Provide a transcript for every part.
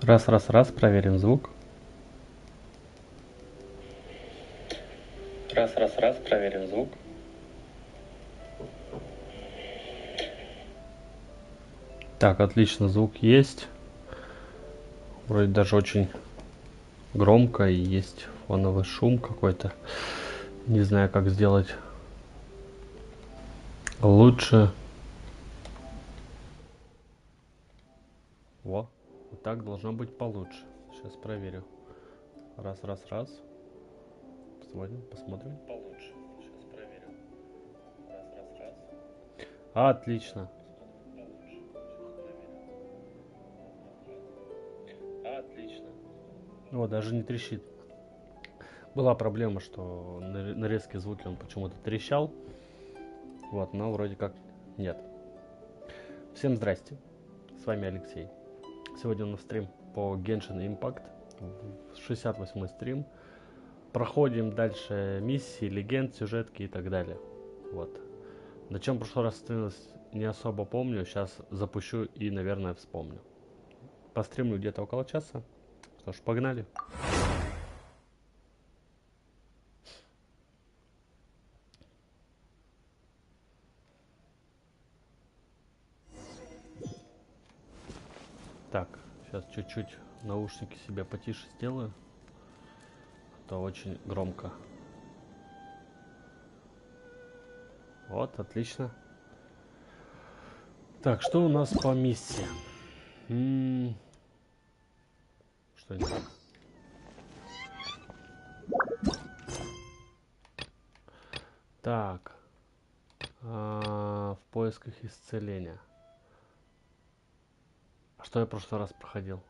Раз, проверим звук. Раз, проверим звук. Так, отлично, звук есть. Вроде даже очень громко и есть фоновый шум какой-то. Не знаю, как сделать лучше. Во, вот так должно быть получше. Сейчас проверю. Раз. Посмотрим. Получше. Сейчас проверю. Раз. Отлично. Отлично. О, даже не трещит. Была проблема, что на резкие звуки он почему-то трещал. Вот, но вроде как нет. Всем здрасте. С вами Алексей. Сегодня у нас стрим по Genshin Impact. 68-й стрим. Проходим дальше миссии, легенд, сюжетки и так далее. Вот. На чем в прошлый раз остановилась, не особо помню. Сейчас запущу и, наверное, вспомню. Постримлю где-то около часа. Что ж, погнали. Так, сейчас чуть-чуть наушники себе потише сделаю. А то очень громко. Вот, отлично. Так, что у нас по миссии? Что не так? Так. В поисках исцеления. А что я в прошлый раз проходил?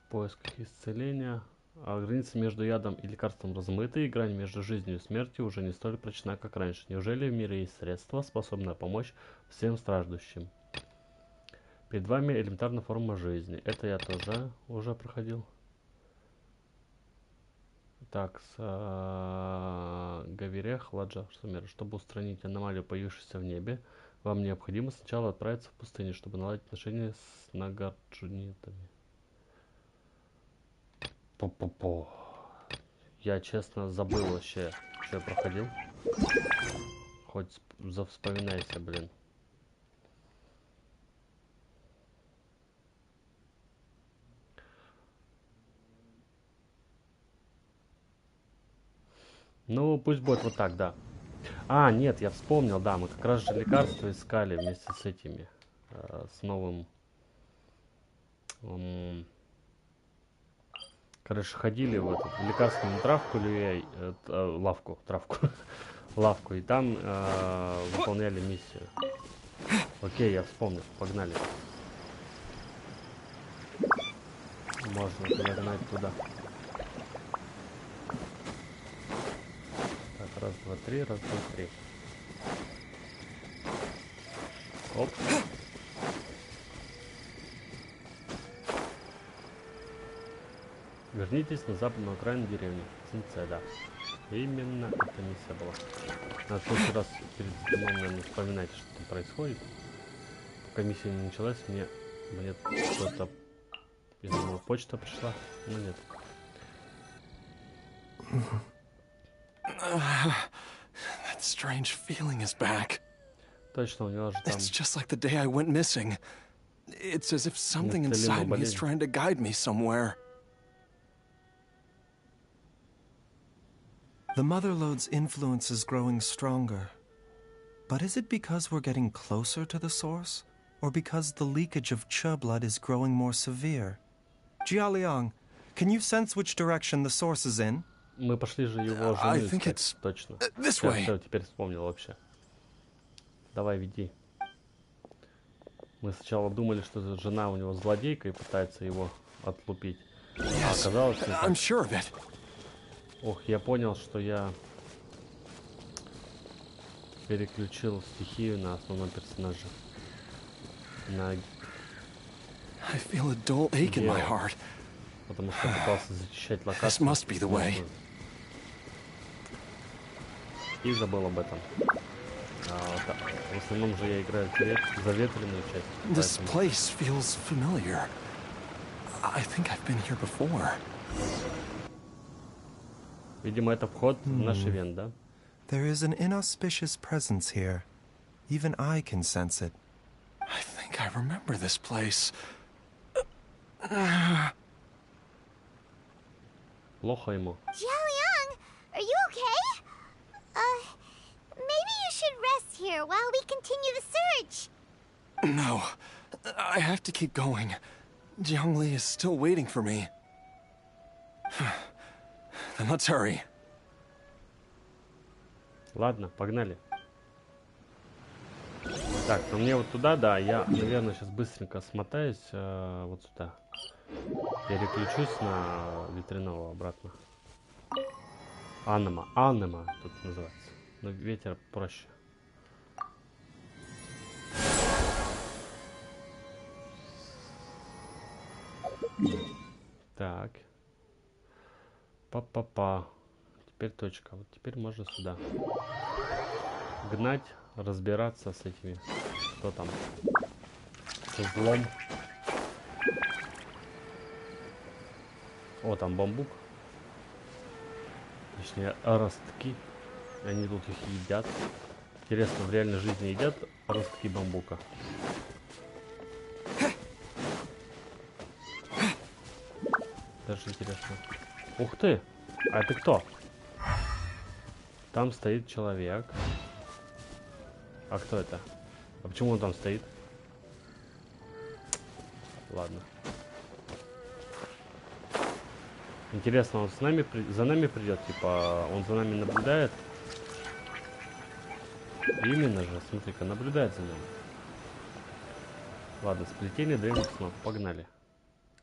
В поисках исцеления. Граница между ядом и лекарством размыта, и грань между жизнью и смертью уже не столь прочна, как раньше. Неужели в мире есть средство, способное помочь всем страждущим? Перед вами элементарная форма жизни. Это я тоже уже проходил. Так, Гаверех, Ладжа, чтобы устранить аномалию, появившуюся в небе, вам необходимо сначала отправиться в пустыню, чтобы наладить отношения с нагарджунитами. По-по-по. Я, честно, забыл вообще, что я проходил. Хоть вспоминайся, блин. Ну, пусть будет вот так, да. А, нет, я вспомнил, да, мы как раз же лекарства искали вместе с этими, с новым... Короче, ходили в эту лекарственную травку, лавку, и там выполняли миссию. Окей, я вспомнил, погнали. Можно нагнать туда. Так, раз, два, три. Оп. Вернитесь на западную окраину деревни. Цинцеда. Именно эта миссия была. Надо в следующий раз перед стримом, наверное, вспоминать, что там происходит. Пока миссия не началась, мне что-то... Я думал, почта пришла, но нет. That strange feeling is back. Точно, у него же там... It's just like the day I went missing. It's as if something inside me is trying to guide me somewhere. The Motherlode's influence is growing stronger. But is it because we're getting closer to the source? Or because the leakage of Che blood is growing more severe? Jialiang, can you sense which direction the source is in? Мы пошли же его жену искать, точно. Все, теперь вспомнил вообще. Давай, веди. Мы сначала думали, что жена у него злодейка и пытается его отлупить. А оказалось, что... Ох, я понял, что я переключил стихию на основном персонаже. Потому что пытался защищать локацию. И забыл об этом. В основном же я играю заветренную часть. This place feels familiar. I think I've been here before. Видимо, это вход в наш ивент, да? There is an inauspicious presence here. Even I can sense it. I think I remember this place. Плохо ему. Jiaoliang, are you okay? Maybe you should rest here while we continue the search. No, I have to keep going. Jiangli is still waiting for me. Then let's hurry. Ладно, погнали. Так, ну мне вот туда, да, я, наверное, сейчас быстренько смотаюсь вот сюда. Переключусь на ветряного обратно. Аннема тут называется. Но ветер проще. Так. Па-па-па. Теперь точка. Вот теперь можно сюда. Гнать, разбираться с этими. Что там? С злом. О, там бамбук. Точнее, ростки. Они тут их едят. Интересно, в реальной жизни едят ростки бамбука? Даже интересно. Ух ты! А ты кто? Там стоит человек. А кто это? А почему он там стоит? Ладно. Интересно, он с нами, за нами придет? Типа, он за нами наблюдает? Именно же, смотри-ка, наблюдает за нами. Ладно, сплетение древних снов. Погнали.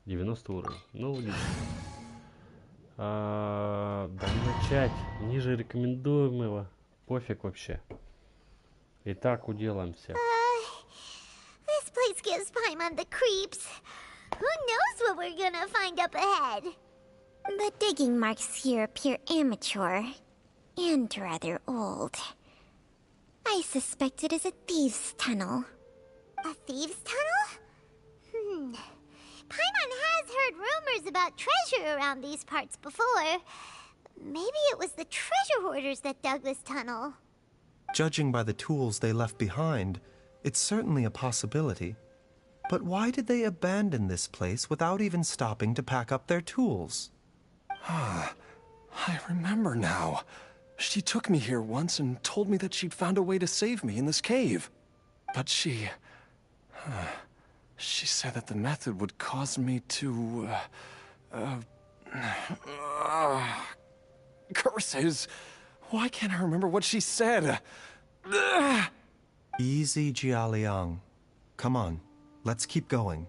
90 уровень. Ну, логично. Да начать. Ниже рекомендуемого. Пофиг вообще. Итак, уделаемся. This place gives Paimon the creeps. Who knows what we're gonna find up ahead? The digging marks here appear amateur and rather old. I suspect it is a thieves' tunnel. A thieves' tunnel? Paimon has heard rumors about treasure around these parts before. Maybe it was the treasure hoarders that dug this tunnel. Judging by the tools they left behind, it's certainly a possibility. But why did they abandon this place without even stopping to pack up their tools? I remember now. She took me here once and told me that she'd found a way to save me in this cave. But she said that the method would cause me to, curses. Why can't I remember what she said? Easy, Jiaoliang. Come on, let's keep going.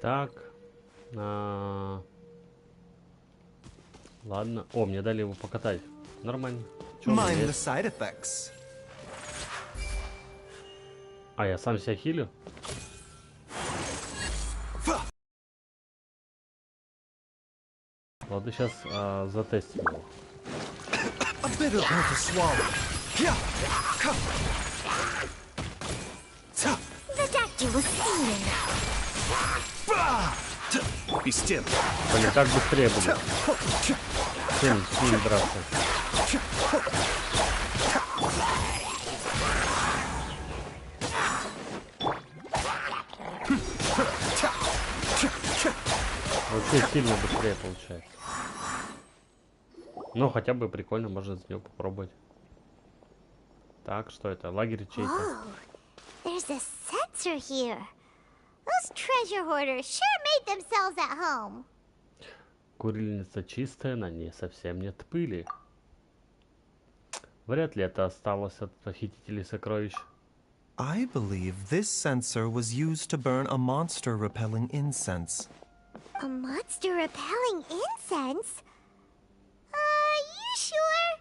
Так. Ладно. О, мне дали его покатать. Нормально. Mind the side effects. А, я сам себя хилю? Ладно, сейчас затестим его. A bitter pill to swallow. The doctor was seeing. Be still. Блин, как быстрее будет. С ним драться. Вообще сильно быстрее получается. Ну, хотя бы прикольно, можно с него попробовать. Так, что это? Лагерь чей-то. Oh, there's a sensor here. Those treasure hoarders sure made themselves at home. Курильница чистая, на ней совсем нет пыли. Вряд ли это осталось от похитителей сокровищ. I believe this sensor was used to burn a monster-repelling incense. A monster repelling incense? You sure?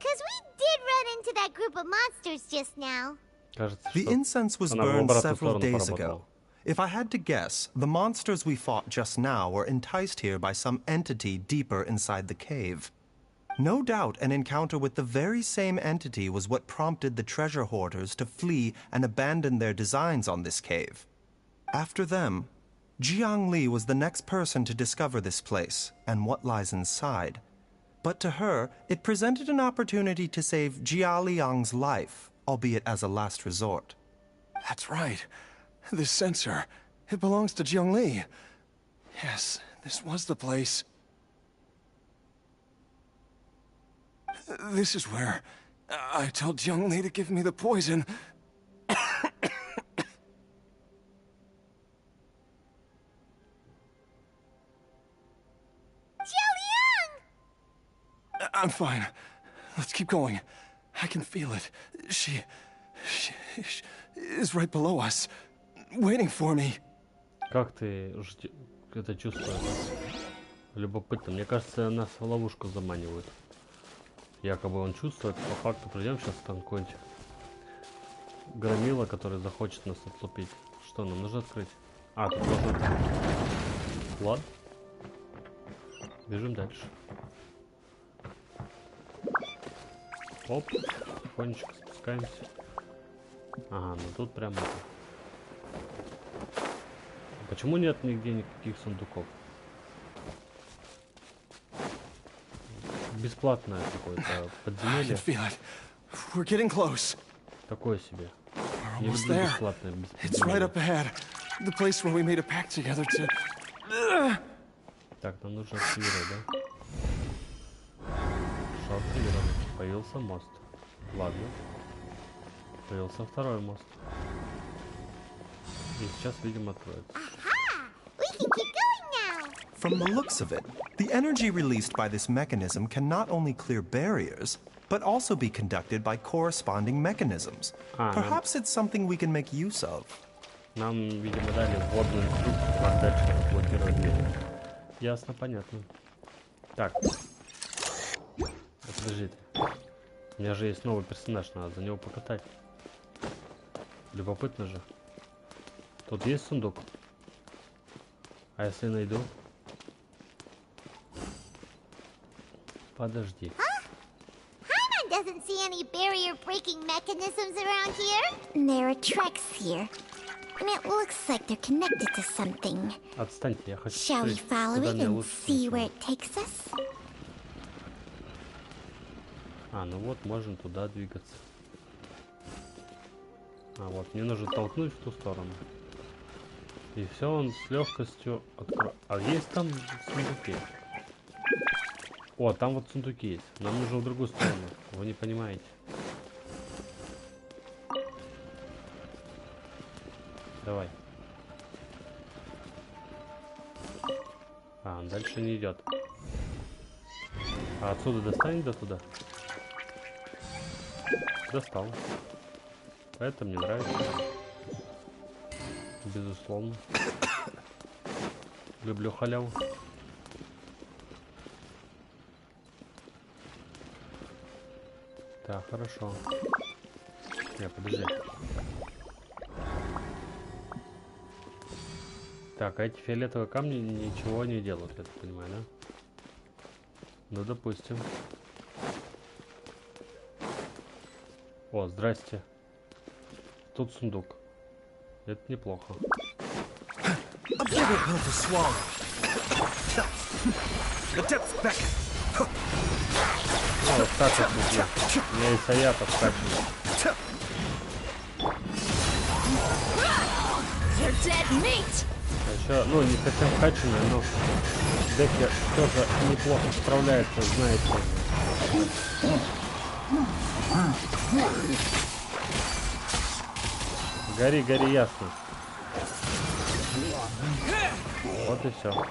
'Cause we did run into that group of monsters just now. Кажется, The что incense was она в burned обратную several сторону days поработала. ago. If I had to guess, the monsters we fought just now were enticed here by some entity deeper inside the cave. No doubt an encounter with the very same entity was what prompted the treasure hoarders to flee and abandon their designs on this cave. After them, Jiang Li was the next person to discover this place and what lies inside. But to her, it presented an opportunity to save Jia Liang's life, albeit as a last resort. That's right. This sensor, it belongs to Jiang Li. Yes, this was the place. This is where I told Jiang Li to give me the poison. I'm fine. Let's keep going. I can feel it. She is right below us, waiting for me. Как ты это чувствуешь? Любопытно. Мне кажется, нас в ловушку заманивают. Якобы он чувствует, по факту придем сейчас там какой-нибудь громила, который захочет нас отлупить. Что нам нужно открыть? А, тут можно... Ладно. Бежим дальше. Оп, тихонечко спускаемся. Ага, ну тут прямо... Почему нет нигде никаких сундуков? Бесплатное какое-то подземелье. Такое себе. Я люблю бесплатное подземелье. Так, нам нужно активировать, да? Что активировать? Появился мост. Ладно. Появился второй мост. И сейчас, видимо, откроется. From the looks of it, the energy released by this mechanism can not only clear barriers, but also be conducted by corresponding mechanisms. Perhaps it's something we can make use of. Нам, видимо, дали вводную инструкцию, как дальше блокировать дверь. Ясно, понятно. Так. Подождите. У меня же есть новый персонаж, надо за него покатать. Любопытно же. Тут есть сундук? А если найду? Подожди. Paimon doesn't see any barrier-breaking mechanisms around here. There are tracks here, and it looks like they're connected to something. Отстаньте, я хочу. Shall we follow it and see where it takes us? А, ну вот, можем туда двигаться. А вот, мне нужно толкнуть в ту сторону. И все, он с легкостью откроет. А есть там сундуки? О, там вот сундуки есть. Нам нужно в другую сторону. Вы не понимаете. Давай. А, он дальше не идет. А отсюда достанет до туда? Достал. Это мне нравится. Безусловно. Люблю халяву. Так, хорошо. Не, подожди. Так, а эти фиолетовые камни ничего не делают, я так понимаю, да? Ну, допустим. О, здрасте. Тут сундук. Это неплохо. Ну, вот так вот люблю. У меня и саятов скачивает. А еще, ну, не совсем качанная, но деки тоже неплохо справляется, знаете. Гори, гори, ясно. Вот и все.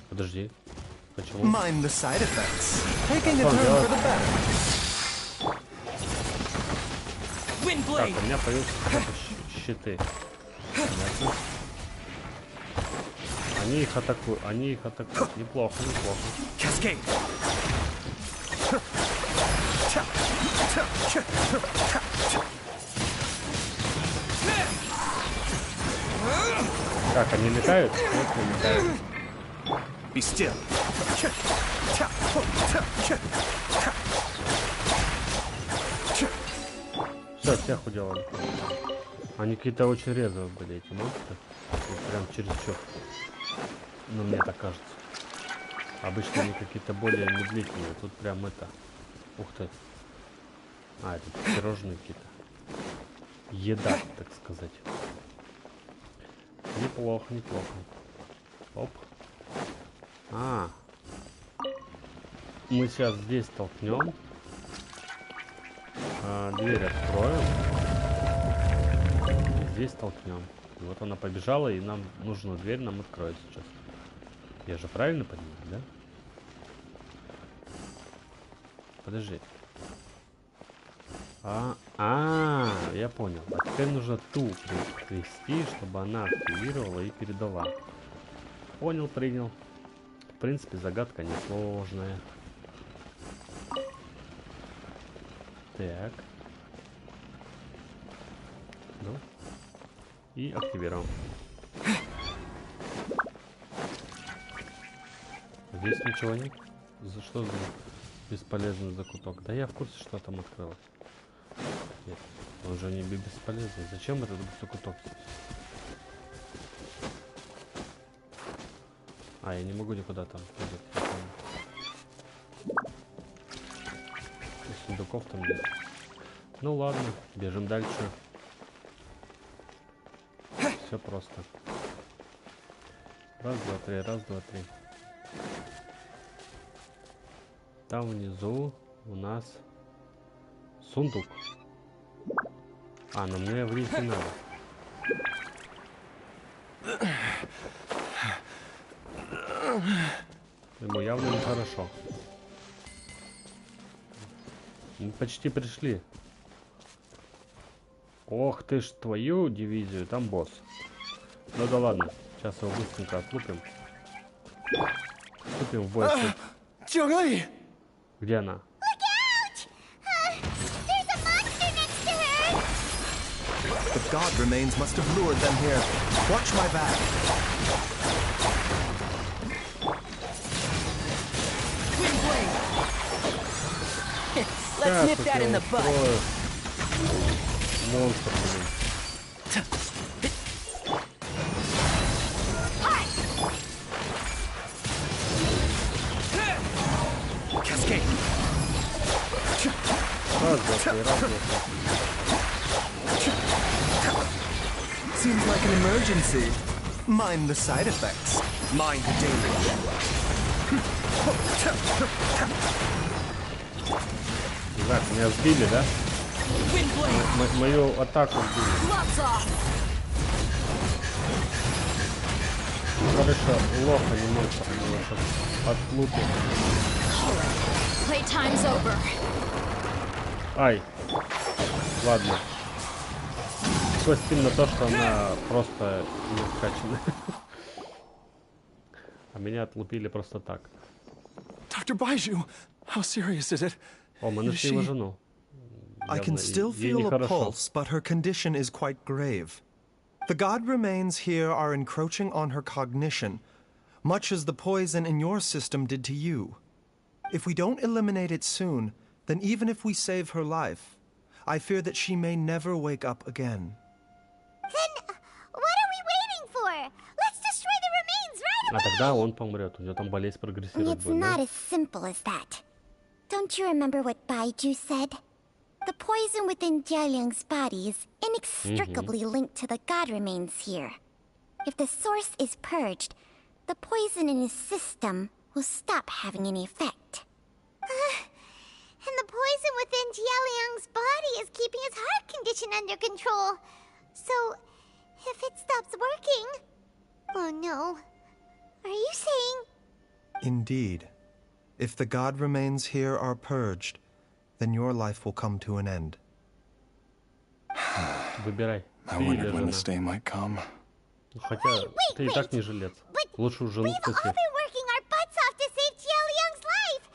Подожди. Почему? Mind the side effects. Taking a turn for the better. Так, у меня появились щиты. Понятно. Они их атакуют, Неплохо, неплохо. Так, они летают? Нет, не летают. Be still. Все, всех уделали. Они какие-то очень резвые были, эти монстры. Вот прям чересчур. Ну, мне так кажется. Обычно они какие-то более медлительные. Тут прям это... Ух ты. А, это пирожные какие-то. Еда, так сказать. Неплохо, неплохо. Оп. А. Мы сейчас здесь толкнем. Дверь откроем. Здесь толкнем. И вот она побежала, и нам нужную дверь нам откроет сейчас. Я же правильно понимаю, да? Подожди. Я понял. А теперь нужно ту привести, чтобы она активировала и передала. Понял, принял. В принципе, загадка несложная. Так. Ну. И активируем. Здесь ничего нет? За что за бесполезный закуток? Да я в курсе, что там открылось. Нет, он же не бесполезный. Зачем этот закуток здесь? А, я не могу никуда там. Сундуков там нет. Ну ладно, бежим дальше. Все просто. Раз, два, три, раз, два, три. Там внизу у нас сундук. А, но мне влезть не надо. Ему явно нехорошо. Мы почти пришли. Ох ты ж, твою дивизию, там босс. Ну да ладно, сейчас его быстренько отлупим. Вступим в бой. Где она? The god remains must have lured them here. Watch my back. Let's nip that in the bud. Монстр. Cascade. Раз, два, три, раз, два, три. Seems like an emergency. Mind the side effects. Mind the danger. Так, меня сбили, да? Мою атаку сбили. Хорошо, лоха не монстр, они его сейчас отлупят. Playtime's over. Ай, ладно. Костим на то, что она просто не скачана. А меня отлупили просто так. Dr. Baiju, how serious is it? О, мы нашли его жену. I can still feel a pulse, but her condition is quite grave. The god remains here are encroaching on her cognition, much as the poison in your system did to you. If we don't eliminate it soon, then even if we save her life, I fear that she may never wake up again. Then what are we waiting for? Let's destroy the remains right away! А тогда он помрет, у него там болезнь прогрессирует. It's not as simple as that. Don't you remember what Baiju said? The poison within Jialiang's body is inextricably linked to the god remains here. If the source is purged, the poison in his system will stop having any effect. And the poison within Jialiang's body is keeping his heart condition under control. So, if it stops working... Oh no. Are you saying... Indeed. If the god remains here are purged, then your life will come to an end. Выбирай. I wondered when this day might come. Хотя ты и так не жилец. Лучше уже жену We've all спаси. been working our butts off to save Jialiang's life.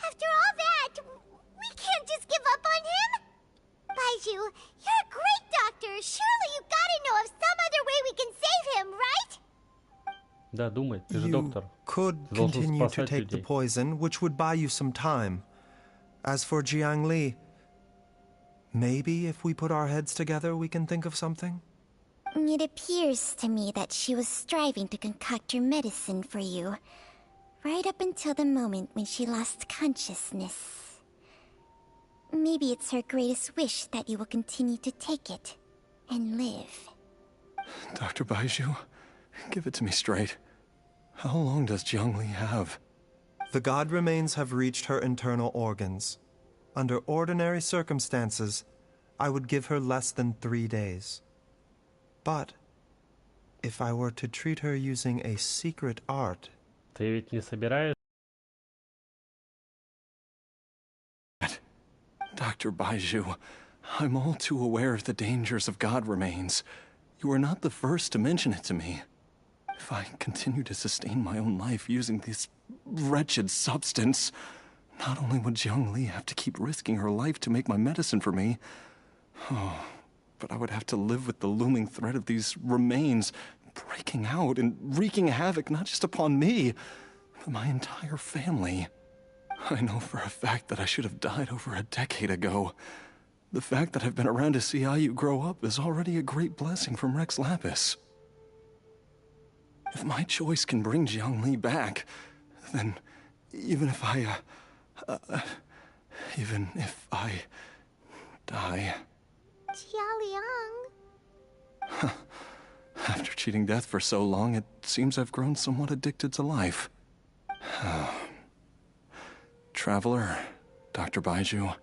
After all that, we can't just give up on him. Baiju, you're a great doctor. Surely you gotta know of some other way we can save him, right? Да, думай, ты же You доктор. could Ты должен continue to спасать take the людей. poison, which would buy you some time. As for Jiang Li, maybe if we put our heads together, we can think of something? It appears to me that she was striving to concoct your medicine for you, right up until the moment when she lost consciousness. Maybe it's her greatest wish that you will continue to take it and live. Dr. Baiju, give it to me straight. How long does Jiang Li have? The god remains have reached her internal organs. Under ordinary circumstances, I would give her less than 3 days. But if I were to treat her using a secret art... Ты ведь не собираешь? Dr. Baiju, I'm all too aware of the dangers of god remains. You are not the first to mention it to me. If I continue to sustain my own life using this wretched substance, not only would Jiang Li have to keep risking her life to make my medicine for me, but I would have to live with the looming threat of these remains breaking out and wreaking havoc not just upon me, but my entire family. I know for a fact that I should have died over a decade ago. The fact that I've been around to see how you grow up is already a great blessing from Rex Lapis. If my choice can bring Jiang Li back, then even if I die... Jialiang. After cheating death for so long, it seems I've grown somewhat addicted to life. Traveler, Dr. Baiju,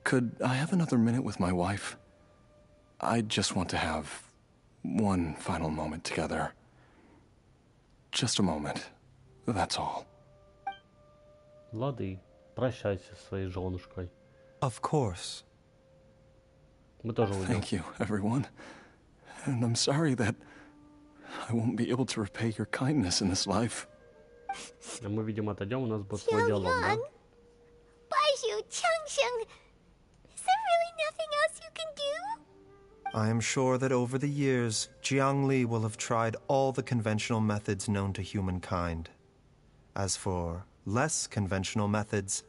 could I have another minute with my wife? I just want to have one final moment together. Just a moment. That's all. Лады, прощайся со своей женушкой. Of course. Мы тоже уйдем. Thank you, everyone. And I'm sorry that I won't be able to repay your kindness in this life. А мы, видимо, отойдем, у нас будет свой диалог, да? Baiju, Changsheng, is there really nothing else you can do? I am sure that over the years, Jiang Li will have tried all the conventional methods known to humankind. As for less conventional methods,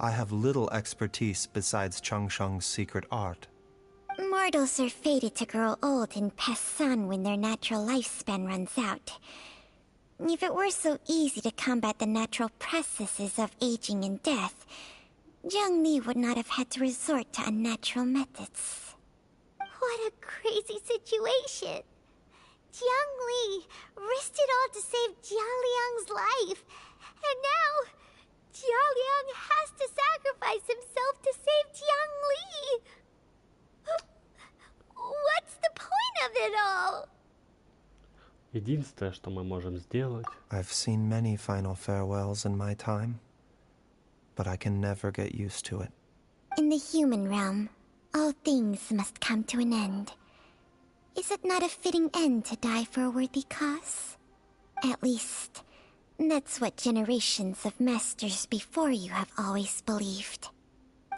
I have little expertise besides Changsheng's secret art. Mortals are fated to grow old and pass on when their natural lifespan runs out. If it were so easy to combat the natural processes of aging and death, Jiang Li would not have had to resort to unnatural methods. What a crazy situation! Jiang Li risked it all to save Jialiang's life, and now Jialiang has to sacrifice himself to save Jiang Li! What's the point of it all? Единственное, что мы можем сделать... I've seen many final farewells in my time, but I can never get used to it. In the human realm, all things must come to an end. Is it not a fitting end to die for a worthy cause? At least, that's what generations of masters before you have always believed.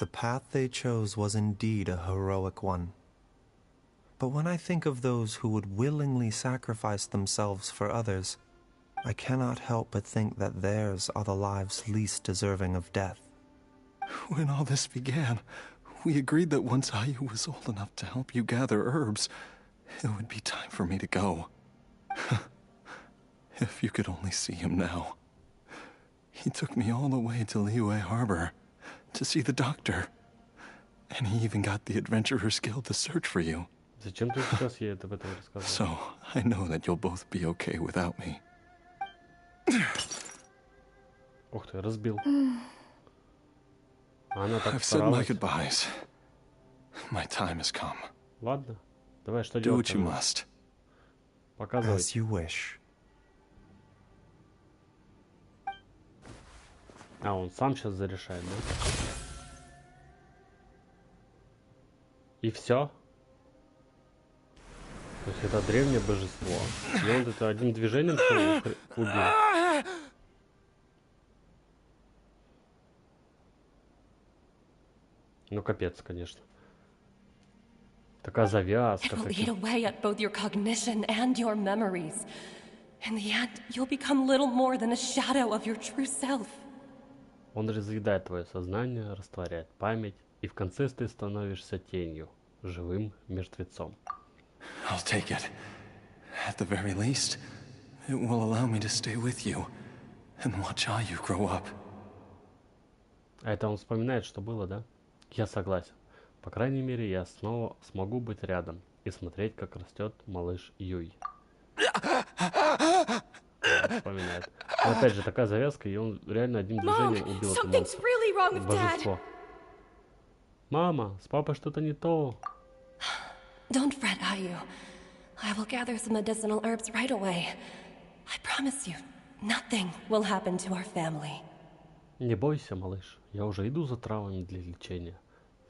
The path they chose was indeed a heroic one. But when I think of those who would willingly sacrifice themselves for others, I cannot help but think that theirs are the lives least deserving of death. When all this began, we agreed that once Ayu was old enough to help you gather herbs, it would be time for me to go. If you could only see him now. He took me all the way to Liyue Harbor to see the doctor. And he even got the Adventurers Guild to search for you. Зачем ты сейчас ей об этом рассказываешь? So, I know that you'll both be okay without me. Ух ты, разбил. Она так I've said my старалась. goodbyes. My time has come. Ладно, давай, что Do делать? what you must. Показывай. As you wish. А, он сам сейчас зарешает, да? И все? То есть это древнее божество. И он это одним движением всё убил. Ну капец, конечно. Такая завязка. It will eat away at both your cognition and your memories. In the end, you'll become little more than a shadow of your true self. Он разъедает твое сознание, растворяет память, и в конце ты становишься тенью, живым мертвецом. I'll take it. At the very least, it will allow me to stay with you and watch how you grow up. А это он вспоминает, что было, да? Я согласен. По крайней мере, я снова смогу быть рядом и смотреть, как растет малыш Юй. Да, вспоминает. Но опять же, такая завязка, и он реально одним движением убил это монстра. Божество. Мама, с папой что-то не то. Don't fret, Ayu. I will gather some medicinal herbs right away. I promise you, nothing will happen to our family. Не бойся, малыш. Я уже иду за травами для лечения.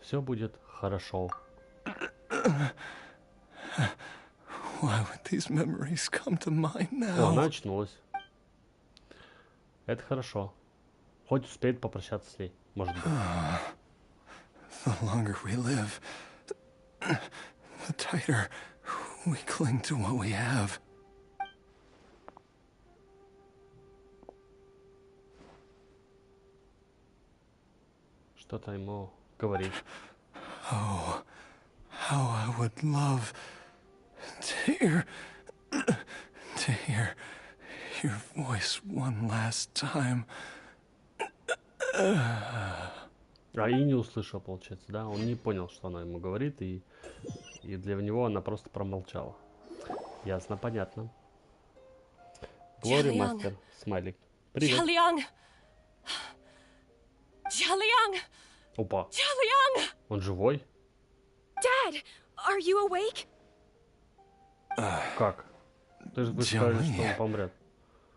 Все будет хорошо. Why would these memories come to mind now? О, она очнулась. Это хорошо. Хоть успеет попрощаться с ней, может быть. The longer we live, the tighter we cling to what we have. Что-то ему говорит. Oh, how I would love to hear your voice one last time. А и не услышал, получается, да? Он не понял, что она ему говорит, и для него она просто промолчала. Ясно, понятно. Глори Мастер, смайлик. Привет. Jialiang! Опа. Jialiang! Он живой? Dad, are you awake? Как? Ты же сказали, что он помрет.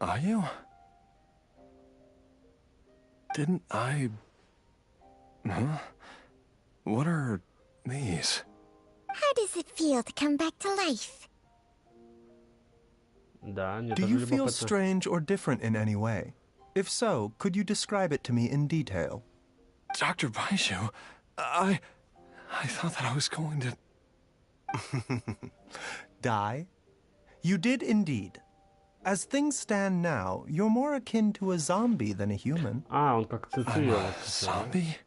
Are you? Didn't I... Huh? What are these? How does it feel to come back to life? Да, мне Do тоже you feel любопытно. strange or different in any way? If so, could you describe it to me in detail? Dr. Baiju, I thought that I was going to... Die? You did indeed. As things stand now, you're more akin to a zombie than a human. А, он как I'm Цицилия. a zombie?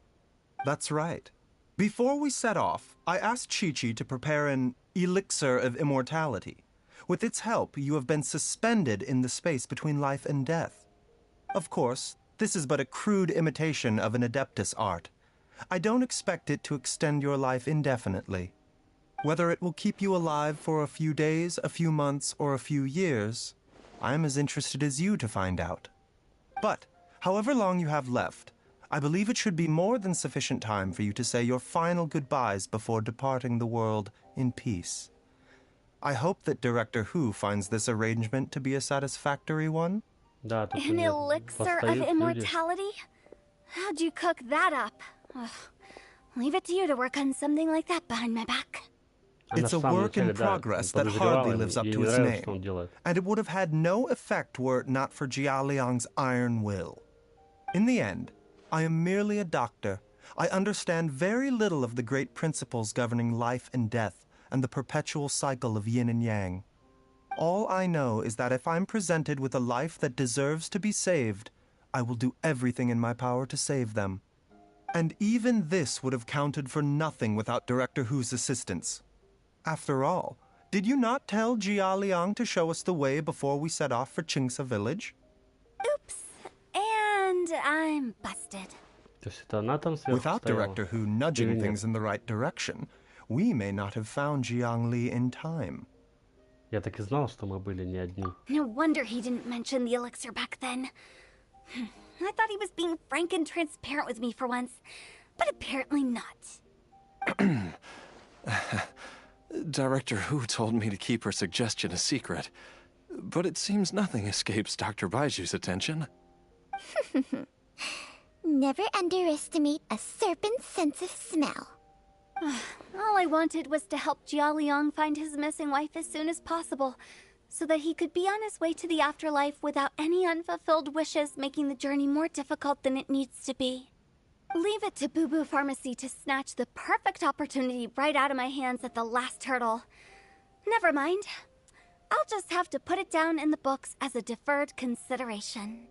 That's right. Before we set off, I asked Chi-Chi to prepare an elixir of immortality. With its help, you have been suspended in the space between life and death. Of course, this is but a crude imitation of an Adeptus art. I don't expect it to extend your life indefinitely. Whether it will keep you alive for a few days, a few months, or a few years, I am as interested as you to find out. But, however long you have left, I believe it should be more than sufficient time for you to say your final goodbyes before departing the world in peace. I hope that Director Hu finds this arrangement to be a satisfactory one. Да, тут An elixir of immortality? How'd you cook that up? Ugh. Leave it to you to work on something like that behind my back. It's a work in progress that hardly lives up to its name, and it would have had no effect were it not for Jialiang's iron will. In the end, I am merely a doctor. I understand very little of the great principles governing life and death and the perpetual cycle of yin and yang. All I know is that if I'm presented with a life that deserves to be saved, I will do everything in my power to save them. And even this would have counted for nothing without Director Hu's assistance. After all, did you not tell Jia Liang to show us the way before we set off for Qingsa village? Oops. And I'm busted. То есть это она там сверху Without стояла? Director Hu nudging things in the right direction, we may not have found Jiang Li in time. Я так и знал, что мы были не одни. No wonder he didn't mention the elixir back then. I thought he was being frank and transparent with me for once, but apparently not. Director Hu told me to keep her suggestion a secret, but it seems nothing escapes Dr. Baiju's attention. Never underestimate a serpent's sense of smell. All I wanted was to help Jialiang find his missing wife as soon as possible, so that he could be on his way to the afterlife without any unfulfilled wishes making the journey more difficult than it needs to be. Leave it to Boo Boo Pharmacy to snatch the perfect opportunity right out of my hands at the last hurdle. Never mind. I'll just have to put it down in the books as a deferred consideration.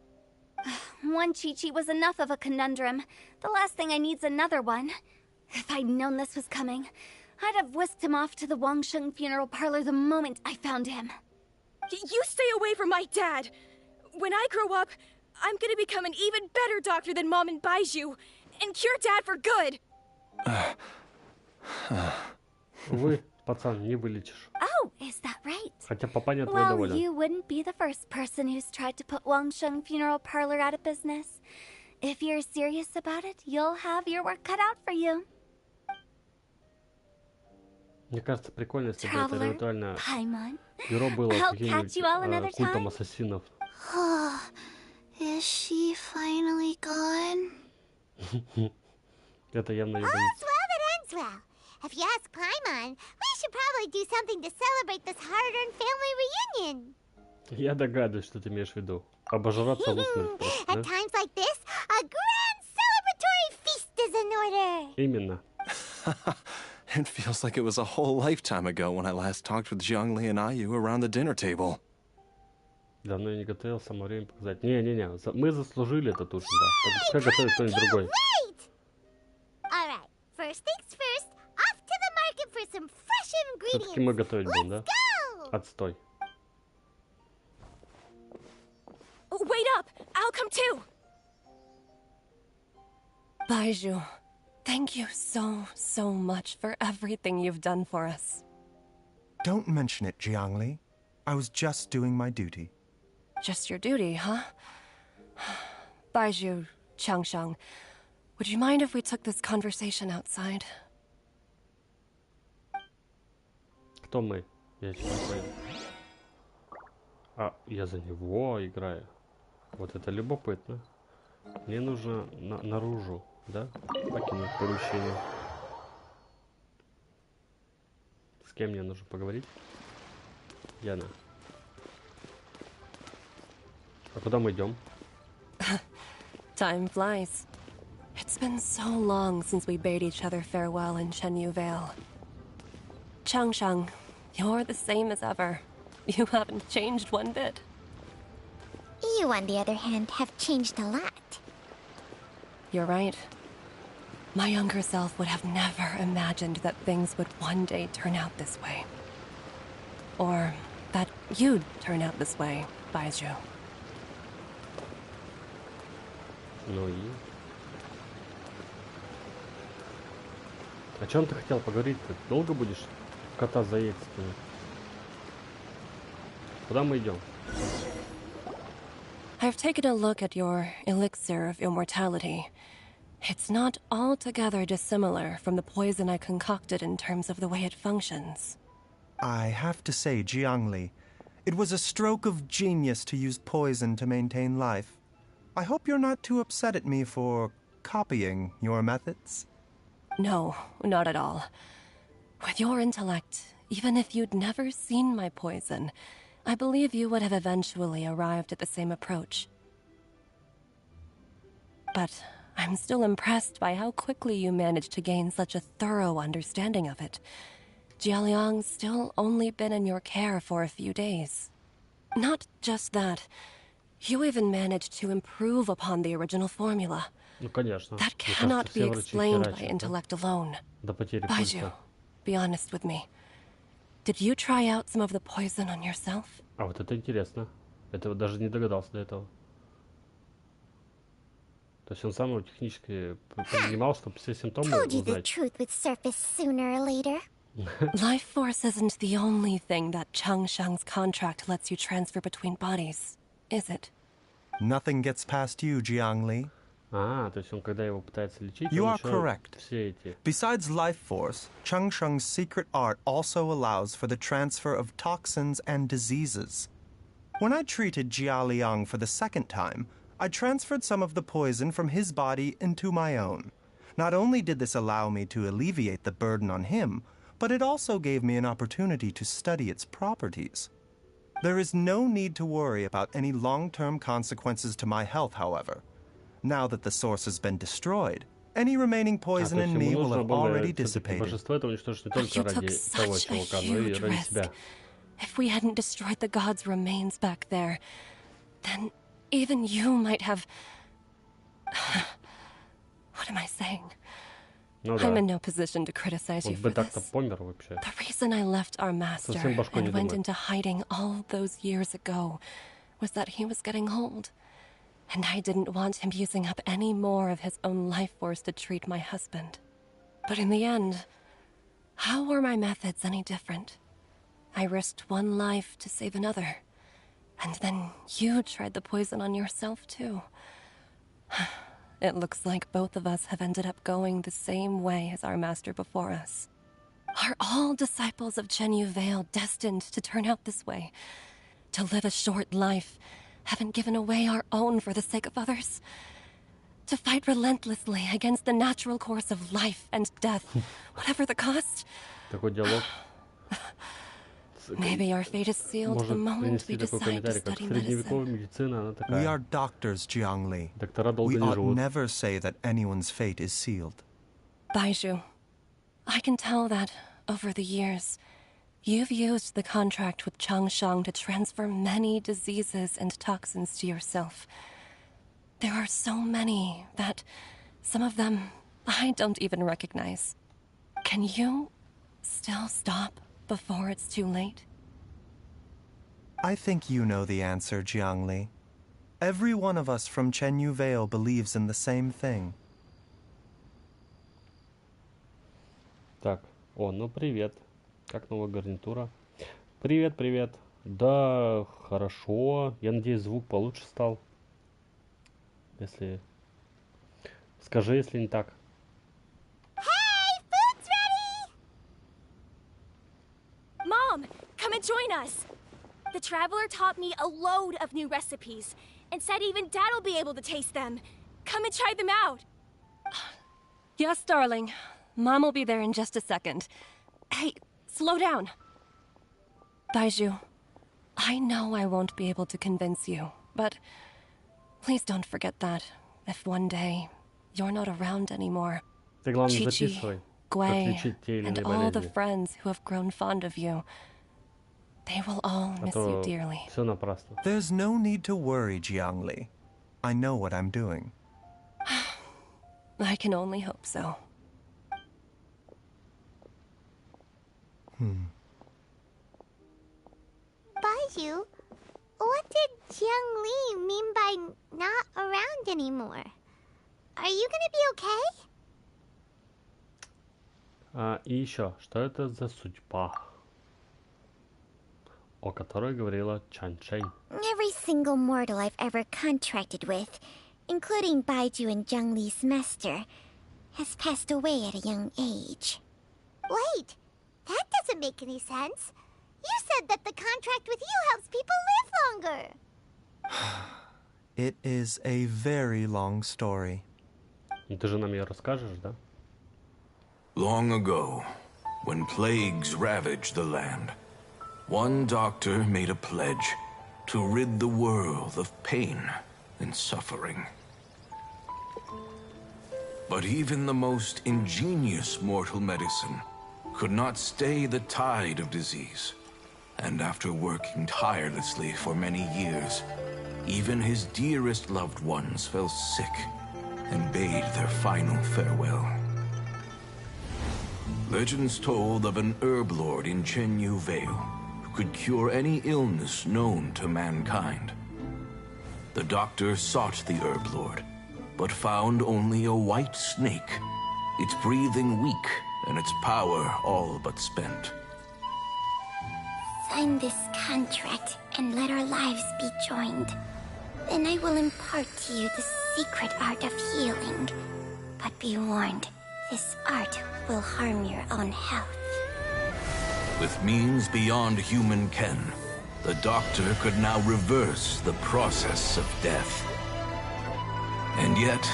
One Chi-Chi was enough of a conundrum. The last thing I need's another one. If I'd known this was coming, I'd have whisked him off to the Wangsheng funeral parlor the moment I found him. You stay away from my dad! When I grow up, I'm gonna become an even better doctor than Mom and Baiju, and cure Dad for good! Увы, пацан, не вылечишь. Oh, is that right? Хотя папаня твой Well, доволен. you wouldn't be the first person who's tried to put Wangsheng funeral parlor out of business. If you're serious about it, you'll have your work cut out for you. Мне кажется, прикольно, если бы это Traveler, виртуальное Paimon. бюро было I'll catch you all another каким-нибудь культом time. ассасинов. Is she finally gone? Это явно ее All's боится. well that ends well. If you ask Paimon, we should probably do something to celebrate this hard-earned family reunion. Я догадываюсь, что ты имеешь в виду. Обожраться в усмерть просто, At да? times like this, a grand celebratory feast is in order. Именно. It feels like it was a whole lifetime ago when I last talked with Zhongli and Ayu around the dinner table. Давно я не готовил, самое время показать. Не-не-не, мы заслужили это точно, да. Пускай готовит кто-нибудь другой. Wait! Alright, first things first, off to the market for some fresh Все-таки мы ingredients. готовить будем, да? Let's go! Отстой. Wait up! I'll come too! Baiju, thank you so much for everything you've done for us. Don't mention it, Jiangli. I was just doing my duty. Just your duty, huh? Baiju, Changsheng, would you mind if we took this conversation outside? Кто мы? Я еще не понял. А, я за него играю. Вот это любопытно. Мне нужно наружу, да? Покинуть помещение. С кем мне нужно поговорить? Яна. А куда мы идем? Time flies. It's been so long since we bade each other farewell in Chenyu Vale. Changsheng, you're the same as ever. You haven't changed one bit. You, on the other hand, have changed a lot. You're right. My younger self would have never imagined that things would one day turn out this way. Or that you'd turn out this way, Baiju. Ну и... О чем ты хотел поговорить? Ты долго будешь кота за яйца тянуть? Куда мы идем? I've taken a look at your elixir of immortality. It's not altogether dissimilar from the poison I concocted in terms of the way it functions. I have to say, Jiangli, it was a stroke of genius to use poison to maintain life. I hope you're not too upset at me for copying your methods. No, not at all. With your intellect, even if you'd never seen my poison, I believe you would have eventually arrived at the same approach. But I'm still impressed by how quickly you managed to gain such a thorough understanding of it. Jialiang's still only been in your care for a few days. Not just that, you even managed to improve upon the original formula. Ну, конечно. That Мне cannot кажется, be все врачи explained by херачат, да? intellect alone. До потери Baiju, пульса. be honest with me. Did you try out some of the poison on yourself? А вот это интересно. Этого даже не догадался до этого. То есть он сам его технически принимал, чтобы все симптомы Told you the узнать. truth would surface sooner or later. Life force isn't the only thing that Changsheng's contract lets you transfer between bodies, is it? Nothing gets past you, Jiangli. А, то есть он, когда его пытается лечить, You он are еще correct. все эти... Besides life force, Changsheng's secret art also allows for the transfer of toxins and diseases. When I treated Jia Liang for the second time, I transferred some of the poison from his body into my own. Not only did this allow me to alleviate the burden on him, but it also gave me an opportunity to study its properties. There is no need to worry about any long-term consequences to my health, however. Now that the source has been destroyed, any remaining poison то есть in me ему will нужно have было already все-таки dissipated. божество это уничтожить не только You ради took того such a чувака, но и huge ради risk. себя. If we hadn't destroyed the god's remains back there, then even you might have... What am I saying? Ну I'm да. in no position to criticize you Вот for бы так-то this. помер вообще. The reason I left our master Совсем башкой не and went думает. into hiding all those years ago was that he was getting old. And I didn't want him using up any more of his own life force to treat my husband. But in the end, how were my methods any different? I risked one life to save another. And then you tried the poison on yourself, too. It looks like both of us have ended up going the same way as our master before us. Are all disciples of Chenyu Vale destined to turn out this way? To live a short life, having given away our own for the sake of others? To fight relentlessly against the natural course of life and death, whatever the cost? Такой диалог. Maybe our fate is sealed the Может moment we принести такой decide to комментарий, как study средневековая medicine. медицина, она We такая. are doctors, Jiangli. Доктора долго We не ought живут. never say that anyone's fate is sealed. Baizhu, I can tell that, over the years, you've used the contract with Changshang to transfer many diseases and toxins to yourself. There are so many that, some of them, I don't even recognize. Can you still stop before it's too late? I think you know the answer, Jiangli. Every one of us from Chenyu Vale believes in the same thing. Так, ну привет. Как новая гарнитура? Привет, привет. Да, хорошо. Я надеюсь, звук получше стал. Если... Скажи, если не так. Hey, food's ready! Mom, come and join us. The Traveler taught me a load of new recipes and said even Dad'll be able to taste them. Come and try them out. Yes, darling. Mom will be there in just a second. Hey, slow down. Baizhu, I know I won't be able to convince you, but please don't forget that if one day you're not around anymore, Ты, главное, Chi-Chi, записывай, как Gui, лечить те или and иные all the болезни. friends who have grown fond of you, they will all А miss you то dearly. все напрасно. There's no need to worry, Jiangli. I know what I'm doing. I can only hope so. Baizhu, what did Jiang Li mean by not around anymore? Are you gonna be okay? И еще, что это за судьба, о которой говорила Чан Чэнь? Every single mortal I've ever contracted with, including Baizhu and Jiang Li's master, has passed away at a young age. Wait, that doesn't make any sense. You said that the contract with you helps people live longer. It is a very long story. Ну, ты же нам ее расскажешь, да? Long ago, when plagues ravaged the land, one doctor made a pledge to rid the world of pain and suffering. But even the most ingenious mortal medicine could not stay the tide of disease. And after working tirelessly for many years, even his dearest loved ones fell sick and bade their final farewell. Legends told of an herb lord in Chenyu Vale who could cure any illness known to mankind. The doctor sought the herb lord, but found only a white snake, its breathing weak and its power all but spent. Sign this contract and let our lives be joined. Then I will impart to you the secret art of healing. But be warned, this art will harm your own health. With means beyond human ken, the doctor could now reverse the process of death. And yet,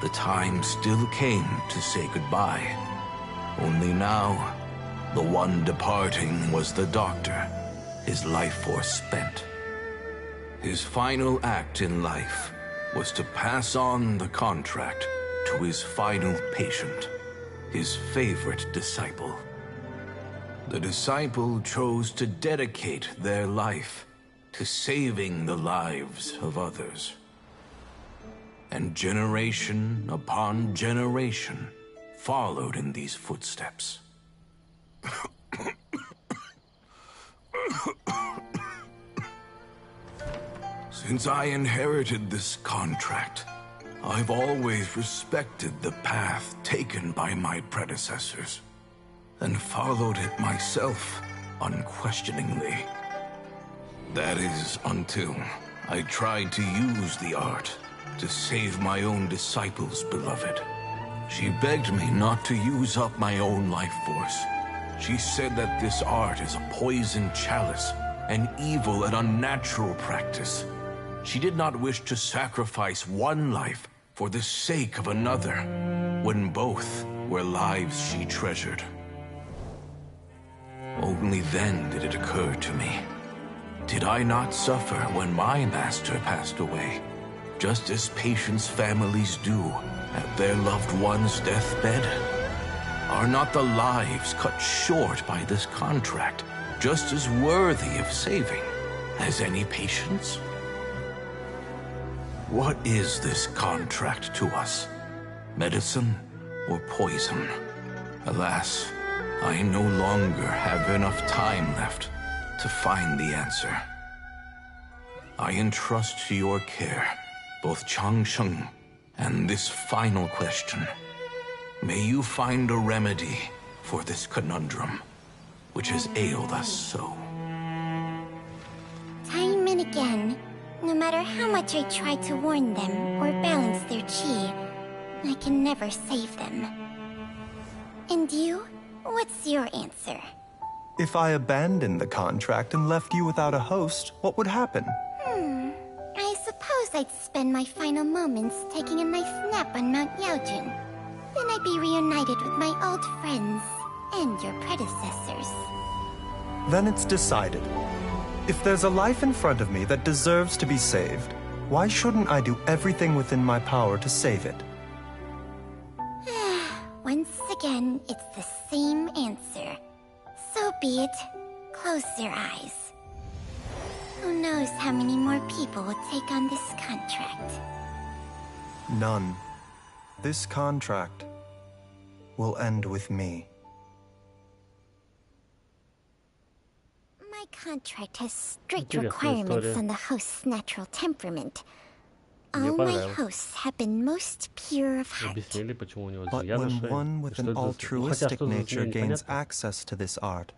the time still came to say goodbye. Only now, the one departing was the doctor, his life force spent. His final act in life was to pass on the contract to his final patient, his favorite disciple. The disciple chose to dedicate their life to saving the lives of others. And generation upon generation followed in these footsteps. Since I inherited this contract, I've always respected the path taken by my predecessors, and followed it myself unquestioningly. That is until I tried to use the art to save my own disciple's beloved. She begged me not to use up my own life force. She said that this art is a poison chalice, an evil and unnatural practice. She did not wish to sacrifice one life for the sake of another, when both were lives she treasured. Only then did it occur to me. Did I not suffer when my master passed away, just as patients' families do at their loved one's deathbed? Are not the lives cut short by this contract just as worthy of saving as any patients? What is this contract to us? Medicine or poison? Alas, I no longer have enough time left to find the answer. I entrust to your care both Changsheng and this final question. May you find a remedy for this conundrum, which has ailed us so. Time and again, no matter how much I try to warn them or balance their chi, I can never save them. And you? What's your answer? If I abandoned the contract and left you without a host, what would happen? I suppose I'd spend my final moments taking a nice nap on Mount Yaojun. Then I'd be reunited with my old friends and your predecessors. Then it's decided. If there's a life in front of me that deserves to be saved, why shouldn't I do everything within my power to save it? Once again, it's the same answer. So be it. Close your eyes. Who knows how many more people will take on this contract? None. This contract will end with me. My contract has strict Интересная requirements история. on the host's natural temperament. Мне All my понравилось. hosts have been most pure of heart. Объяснили, почему у него But змея на when шее. one И with что an это за- Ну, хотя altruistic что за nature змея, gains непонятно. access to this art,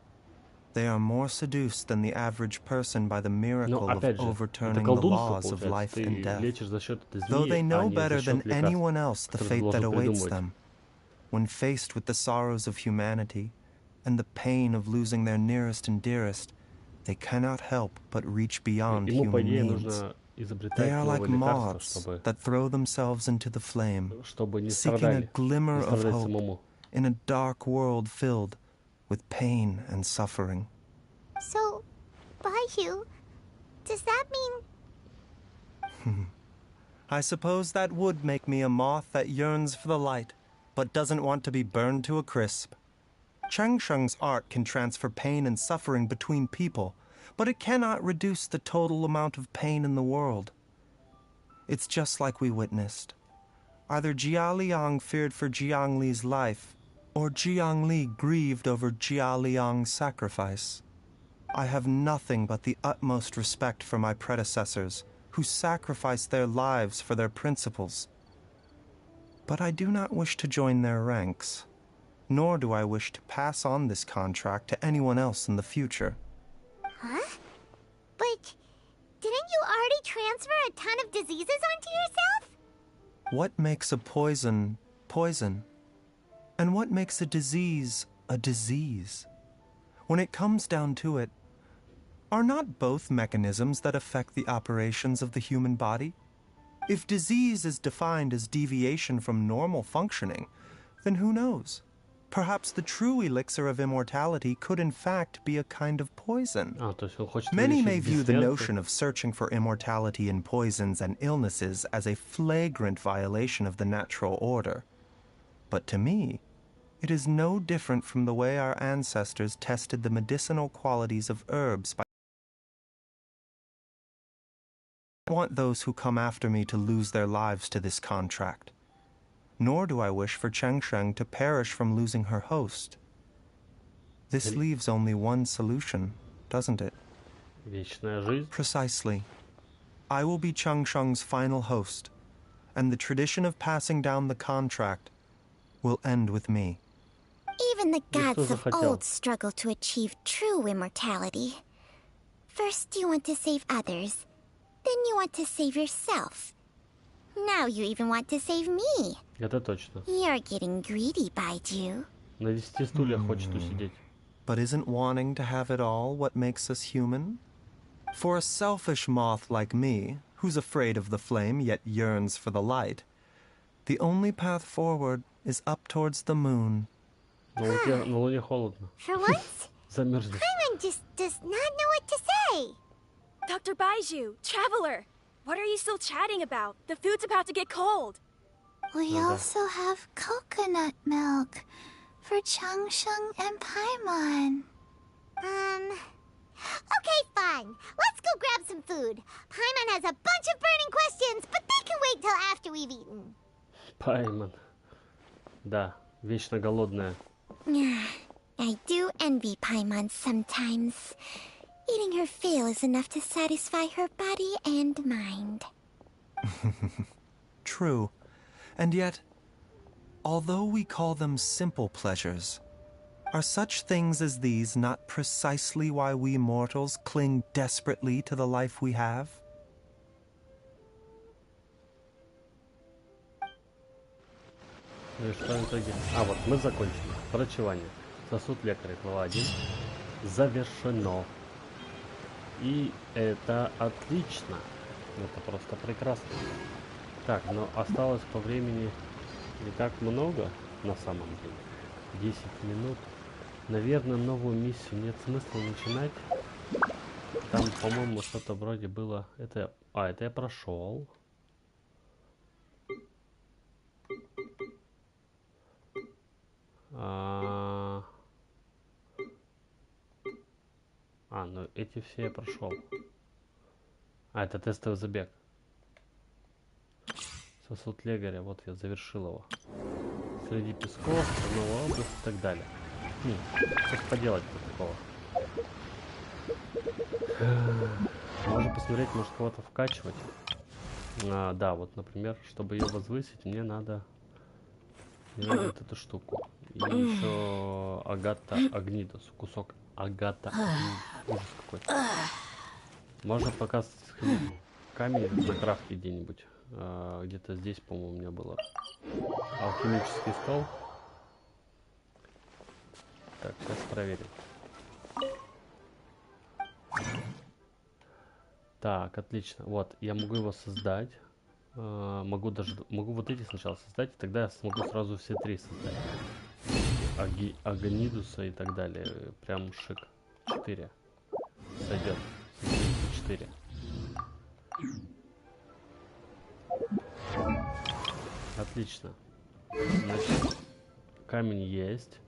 they are more seduced than the average person by the miracle Но of опять же, это overturning the колдунство, laws of получается. life and Ты death. лечишь за счет этой Though змеи, they а know не за better счет than лекарств, anyone else the которые ты fate that должен awaits придумывать. them, when faced with the sorrows of humanity and the pain of losing their nearest and dearest, they cannot help but reach beyond Ему, по human идее, means. нужно изобретать They are like новые лекарства, moths that throw themselves into the flame, чтобы не seeking a страдали, glimmer не of страдать hope самому. in a dark world filled with pain and suffering. So, Baiyu, does that mean... I suppose that would make me a moth that yearns for the light, but doesn't want to be burned to a crisp. Changsheng's art can transfer pain and suffering between people, but it cannot reduce the total amount of pain in the world. It's just like we witnessed. Either Jia Liang feared for Jiang Li's life, or Jiang Li grieved over Jia Liang's sacrifice. I have nothing but the utmost respect for my predecessors, who sacrificed their lives for their principles. But I do not wish to join their ranks, nor do I wish to pass on this contract to anyone else in the future. Huh? But didn't you already transfer a ton of diseases onto yourself? What makes a poison poison? And what makes a disease a disease? When it comes down to it, are not both mechanisms that affect the operations of the human body? If disease is defined as deviation from normal functioning, then who knows? Perhaps the true elixir of immortality could in fact be a kind of poison. То есть он хочет Many вылечить may view the бессмертие. notion of searching for immortality in poisons and illnesses as a flagrant violation of the natural order. But to me, It is no different from the way our ancestors tested the medicinal qualities of herbs by... I want those who come after me to lose their lives to this contract. Nor do I wish for Chengsheng to perish from losing her host. This leaves only one solution, doesn't it? Вечная жизнь. Precisely. I will be Chengsheng's final host, and the tradition of passing down the contract will end with me. Even the gods of old struggle to achieve true immortality. First you want to save others, then you want to save yourself. Now you even want to save me. Это точно. You're getting greedy, Baiju. На 10 стульях хочет усидеть. But isn't wanting to have it all what makes us human? For a selfish moth like me, who's afraid of the flame yet yearns for the light, the only path forward is up towards the moon. На Луне холодно. For once, Замерзнешь. Paimon just does not know what to say. Dr. Baiju, Traveler, what are you still chatting about? The food's about to get cold. We also have coconut milk for Changsheng and Paimon. Okay, fine. Let's go grab some food. Paimon has a bunch of burning questions, but they can wait till after we've eaten. Paimon. Да, вечно голодная. I do envy Paimon sometimes. Eating her fill is enough to satisfy her body and mind. True. And yet, although we call them simple pleasures, are such things as these not precisely why we mortals cling desperately to the life we have? Ну и что в итоге? А, вот, мы закончили. Врачевание. Сосуд лекаря, глава 1. Завершено. И это отлично. Это просто прекрасно. Так, но осталось по времени не так много, на самом деле. 10 минут. Наверное, новую миссию нет смысла начинать. Там, по-моему, что-то вроде было... Это... А, это я прошел. Ну эти все я прошел. А, это тестовый забег. Сосуд лекаря, вот я завершил его. Среди песков, новая область и так далее. Что ж поделать-то такого? Можно посмотреть, может кого-то вкачивать. Да, вот, например, чтобы ее возвысить, мне надо вот эту штуку. И еще агата агнидус, кусок агата. Ужас какой. Можно пока камень на крафте где-нибудь. Где-то здесь, по-моему, у меня было. Алхимический стол. Так, сейчас проверим. Так, отлично. Вот, я могу его создать. Могу вот эти сначала создать, и тогда я смогу сразу все три создать. Агнидуса и так далее. Прям шик. 4. Сойдет. 4. Отлично. Значит, камень есть.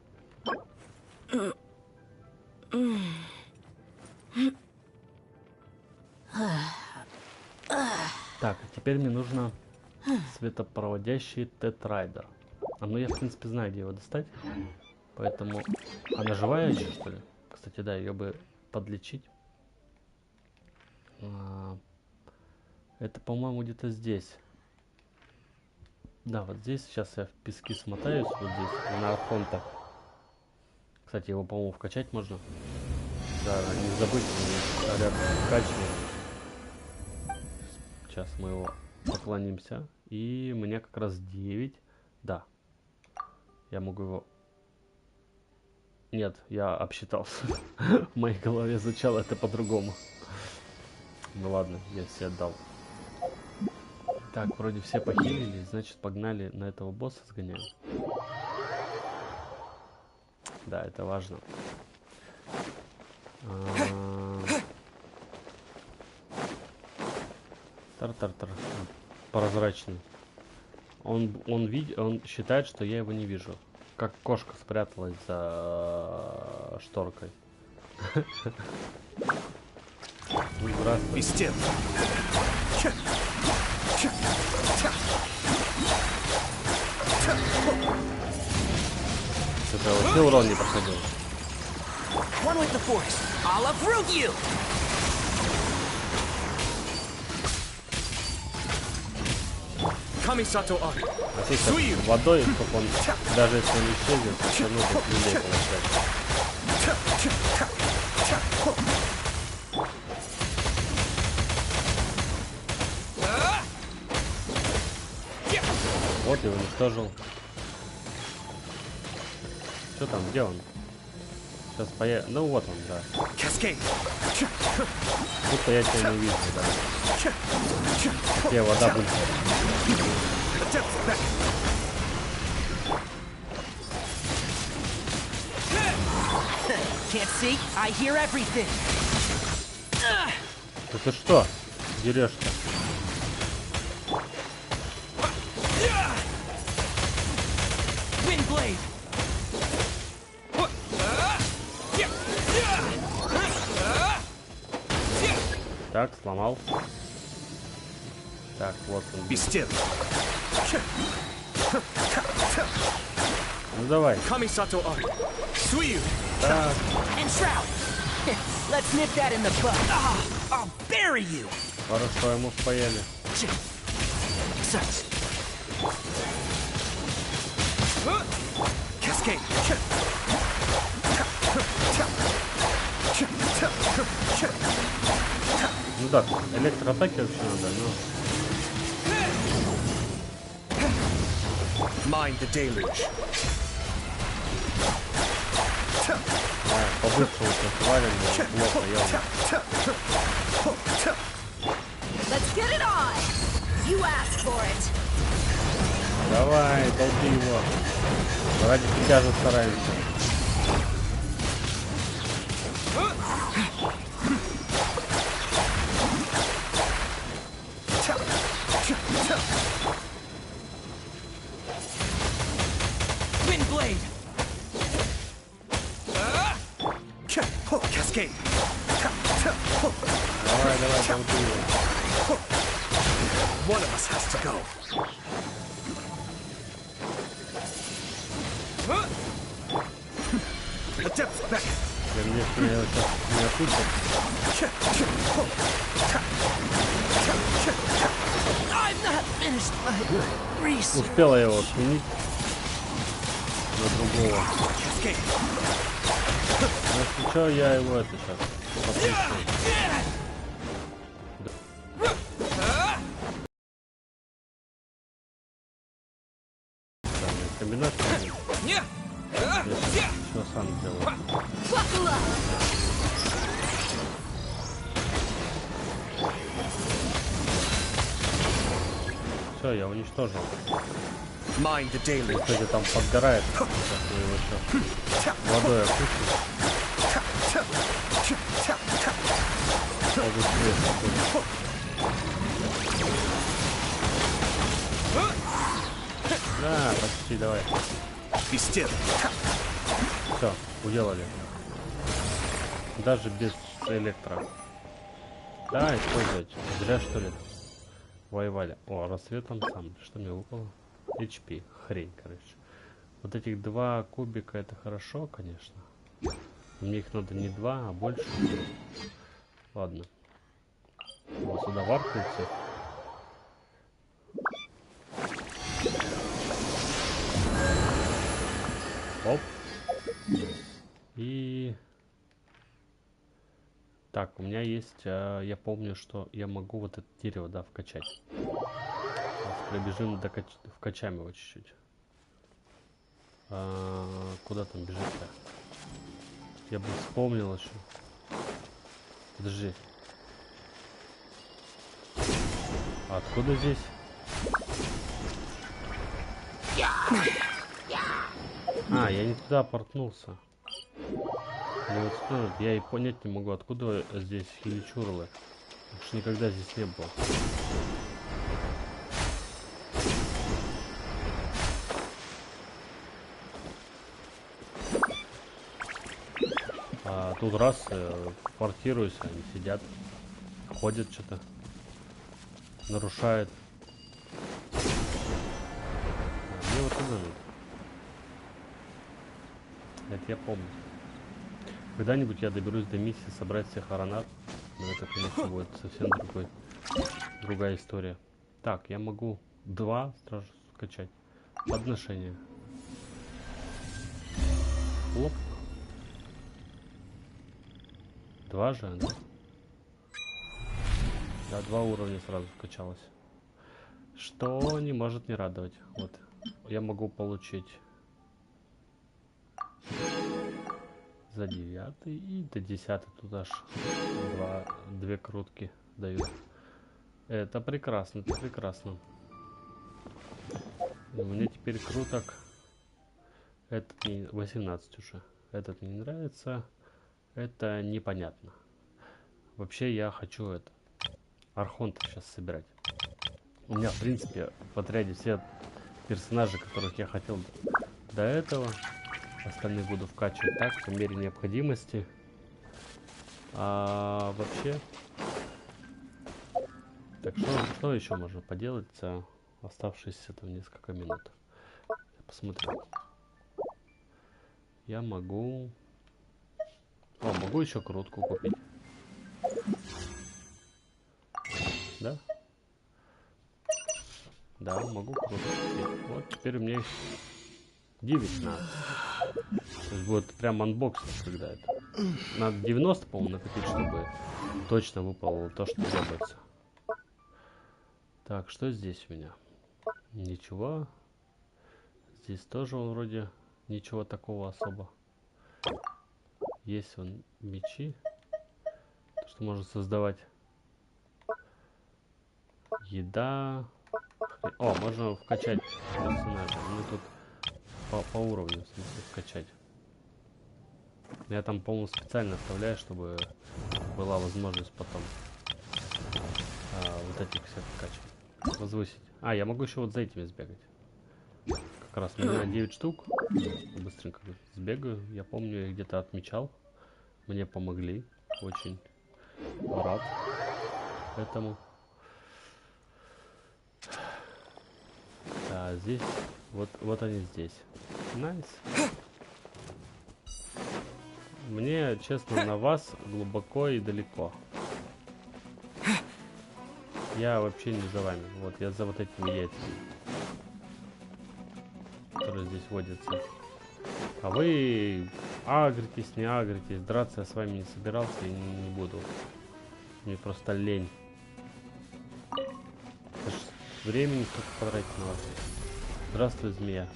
Так, теперь мне нужно светопроводящий тетрайдер. Ну я в принципе знаю, где его достать. Поэтому... Она живая еще, что ли? Кстати, да, ее бы подлечить. Это, по-моему, где-то здесь. Да, вот здесь. Сейчас я в пески смотаюсь. Вот здесь, на архонта. Кстати, его, по-моему, вкачать можно. Да, не забыть, вкачиваем. Сейчас мы его поклонимся. И мне как раз 9. Да. Я могу его... Нет, я обсчитался. В моей голове звучало это по-другому. Ну ладно, я все отдал. Так, вроде все похилили, значит погнали на этого босса сгоняем. Да, это важно. Тар-тар-тар. Прозрачный. Он считает, что я его не вижу. Как кошка спряталась за шторкой. Здравствуй. Что-то вообще урон не проходил. One with the force. I'll uproot you. А сейчас водой, чтобы он, даже если он исчезнет, все равно будет людей получать. Вот и уничтожил. Что там, где он? Сейчас появится. Ну вот он, да. Будто я тебя не вижу, да. Где вода будет? Can't see. I hear everything. Да ты что? Дерешься? Windblade. Так, сломал. Так, вот он. Ну давай. Так. And Shroud. Let's nip that in the bud. I'll bury you. Хорошо, ему впаяли. Cascade. Ну да, электроатаки вообще надо, но... Mind the deluge. По-быстрому фестивалем плохо явно. Let's get it on. You asked for it. Давай, долби его. Ради тебя же стараемся. Windblade. Cascade. Давай, давай, долби его. One of us has to go. The depth's back. Я мне сейчас не отпустят. I'm not finished my research. Успела его сменить на другого. Ну что, я его это сейчас послушаю. Комбинация. Я все сам делаю. Все, я уничтожил. Кстати, там подгорает. Сейчас мы его еще водой опустим. Да, почти, давай. Все, уделали. Даже без электро. Да, использовать. Зря, что ли? Воевали. О, рассвет ансамбль. Что мне выпало? HP. Хрень, короче. Вот этих два кубика, это хорошо, конечно. Мне их надо не два, а больше. Ладно. Вот сюда варкаются. Оп. И... Так, у меня есть... я помню, что я могу вот это дерево, да, вкачать. Сейчас пробежим, вкачаем его чуть-чуть. Куда там бежит-то? Я бы вспомнил еще. Подожди. А откуда здесь? А, я не туда портнулся. Я и понять не могу, откуда здесь хиличурлы. Потому что никогда здесь не было. А тут раз квартируюсь, они сидят, ходят что-то, нарушают. Мне вот это надо. Это я помню. Когда-нибудь я доберусь до миссии собрать всех аронат. Но это, конечно, будет совсем другая история. Так, я могу 2 сразу скачать. Подношение. Лоп. 2 же, да? Да, 2 уровня сразу скачалось. Что не может не радовать. Вот. Я могу получить за 9 и до 10 тут аж 2 крутки дают. Это прекрасно, это прекрасно. У меня теперь круток. Этот не 18 уже. Этот мне не нравится. Это непонятно. Вообще я хочу это архонта сейчас собирать. У меня в принципе в отряде все персонажи, которых я хотел до этого. Остальных буду вкачивать так, по мере необходимости. А вообще... Так, что еще можно поделать за оставшиеся там несколько минут? Я посмотрю. Я могу... О, могу еще крутку купить. Да? Да, могу крутку купить. Вот, теперь у меня их 19. То есть будет прям анбоксинг, когда это. Надо 90, по-моему, накопить, чтобы точно выпало то, что требуется. Так, что здесь у меня? Ничего. Здесь тоже вроде ничего такого особо. Есть вон мечи. То, что можно создавать. Еда. О, можно вкачать персонажа. Ну тут по уровню, в смысле, вкачать. Я там, по-моему, специально оставляю, чтобы была возможность потом вот этих всех вкачивать. Возвысить. А, я могу еще вот за этими сбегать. Как раз у меня 9 штук. Быстренько сбегаю. Я помню, я где-то отмечал. Мне помогли. Очень рад этому. Да, здесь. Вот они здесь. Найс. Мне, честно, на вас глубоко и далеко. Я вообще не за вами. Вот, я за вот этими яйцами, которые здесь водятся. А вы агритесь, не агритесь. Драться я с вами не собирался и не буду. Мне просто лень. Времени только потратить на вас. Здравствуй, змея.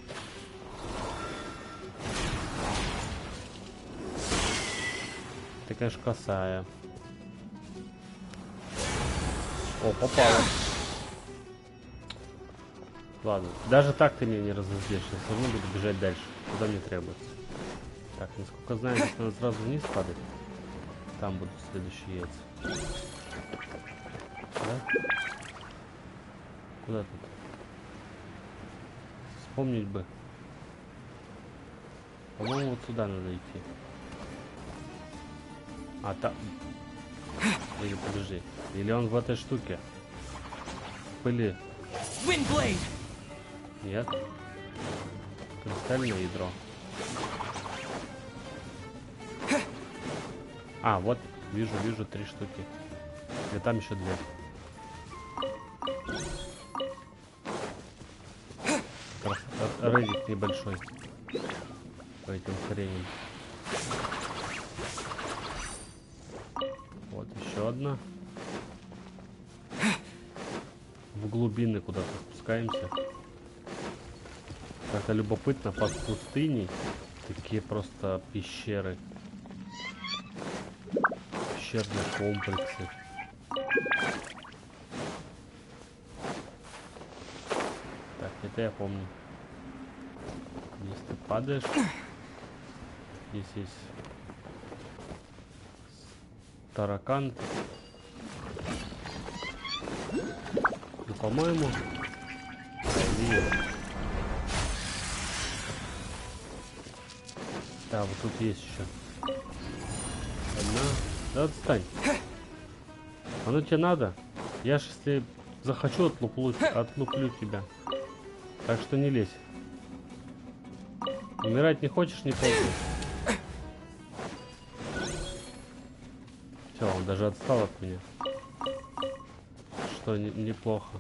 Ты, конечно, косая. О, попала. Ладно, даже так ты меня не разозлишь. Я все равно буду бежать дальше, куда мне требуется. Так, насколько знаю, здесь надо сразу вниз падать. Там будут следующие яйца. Да? Куда тут? Вспомнить бы. По-моему, вот сюда надо идти. А там... Или подожди. Или он в этой штуке? Были... Нет. Кристальное ядро. А, вот, вижу 3 штуки. И там еще 2. Рейдик небольшой. По этим хреням. Вот еще одна. В глубины куда-то спускаемся. Как-то любопытно, под пустыней такие просто пещеры. Пещерные комплексы. Так, это я помню. Здесь ты падаешь. Здесь есть таракан. И, по-моему, да, вот тут есть еще. Да отстань. Оно тебе надо? Я ж если захочу, отлуплю тебя. Так что не лезь. Умирать не хочешь, не ползай. Все, он даже отстал от меня. Что неплохо.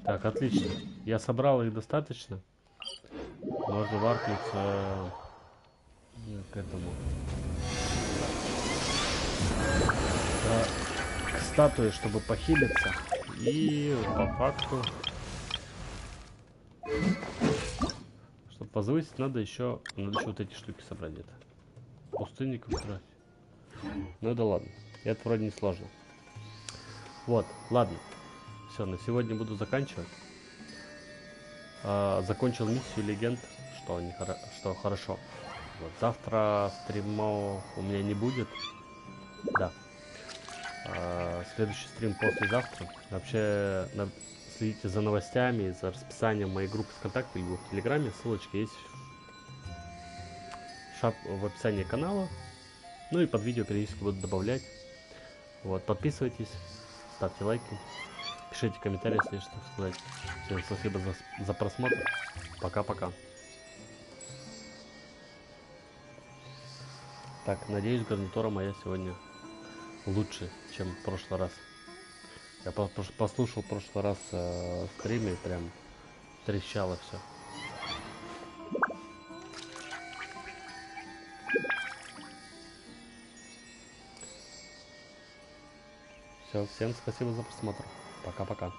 Так, отлично. Я собрал их достаточно. Можно варкнуться к этому. К статуе, чтобы похилиться. И по факту, чтобы возвысить, надо еще вот эти штуки собрать где-то. Пустынников трафить. Ну да ладно. Это вроде не сложно. Вот, ладно. Все, на сегодня буду заканчивать. Закончил миссию легенд, что хорошо. Вот, завтра стримов у меня не будет. Да. Следующий стрим послезавтра. Вообще, следите за новостями, за расписанием моей группы ВКонтакте либо в Телеграме. Ссылочка есть в описании канала. Ну и под видео периодически буду добавлять. Вот, подписывайтесь, ставьте лайки, пишите комментарии, если есть что сказать. Всем спасибо за просмотр. Пока-пока. Так, надеюсь, гарнитура моя сегодня лучше, чем в прошлый раз. Я послушал в прошлый раз в стриме, прям трещало все. Все, всем спасибо за просмотр. Пока-пока.